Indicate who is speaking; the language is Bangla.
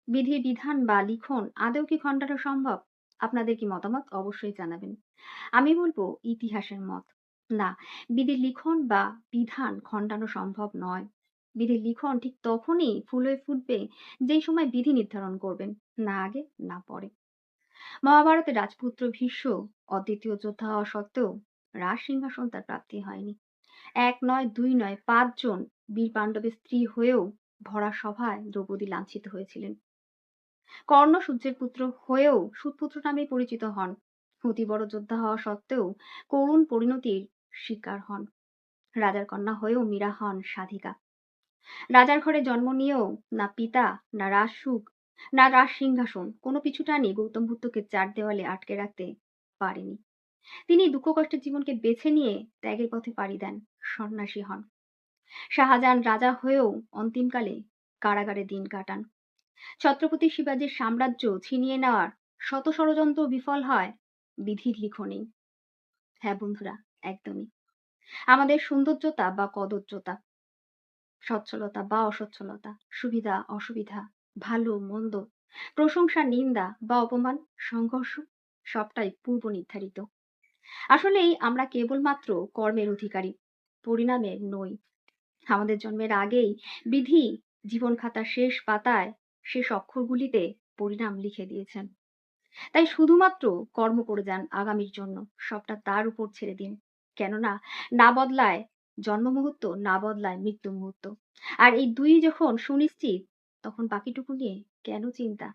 Speaker 1: বিধি বিধান বা লিখন আদৌ কি খণ্ডানো সম্ভব? আপনাদের কি মতামত অবশ্যই জানাবেন। আমি বলবো ইতিহাসের মত। না, বিধির লিখন বা বিধান খণ্ডানো সম্ভব নয়। বিধির লিখন ঠিক তখনই ফুলে ফুটবে যেই সময় বিধি নির্ধারণ করবেন, না আগে না পরে। মহাভারতে রাজপুত্র ভীষ্ম অদ্বিতীয় যোদ্ধা হওয়া সত্ত্বেও রাজ সিংহাসন তার প্রাপ্তি হয়নি। এক নয়, দুই নয়, ৫ জন বীর পাণ্ডবের স্ত্রী হয়েও ভরা সভায় দ্রৌপদী লাঞ্ছিত হয়েছিলেন। কর্ণ সূর্যের পুত্র হয়েও সুতপুত্র নামেই পরিচিত হন। অতি বড় যোদ্ধা হওয়া সত্ত্বেও করুণ পরিণতির শিকার হন। রাজার কন্যা হয়েও মীরা হন সাধিকা। রাজার ঘরে জন্ম নিয়েও না পিতা, না রাজসুখ, না রাজ সিংহাসন কোনো পিছু টানি গৌতম বুদ্ধকে চার দেওয়ালে আটকে রাখতে পারেনি। তিনি দুঃখ কষ্টের জীবনকে বেছে নিয়ে ত্যাগের পথে পাড়ি দেন, সন্ন্যাসী হন। শাহজাহান রাজা হয়েও অন্তিমকালে কারাগারে দিন কাটান। ছত্রপতি শিবাজীর সাম্রাজ্য ছিনিয়ে নেওয়ার শত ষড়যন্ত্র বিফল হয় বিধির লিখনেই। হ্যাঁ বন্ধুরা, একদমই। আমাদের সৌন্দর্যতা বা কদর্যতা, সচ্ছলতা বা অসচ্ছলতা, সুবিধা অসুবিধা, ভালো মন্দ, প্রশংসা নিন্দা বা অপমান, সংঘর্ষ, সবটাই পূর্ব নির্ধারিত। আসলেই আমরা কেবলমাত্র কর্মের অধিকারী, পরিণামের নই। আমাদের জন্মের আগেই বিধি জীবন খাতার শেষ পাতায় শেষ অক্ষরগুলিতে পরিণাম লিখে দিয়েছেন। তাই শুধুমাত্র কর্ম করে যান আগামীর জন্য, সবটা তার উপর ছেড়ে দিন। কেননা না বদলায় জন্ম মুহূর্ত, না বদলায় মৃত্যু মুহূর্ত। আর এই দুই যখন সুনিশ্চিত, তখন বাকিটুকু নিয়ে কেন চিন্তা?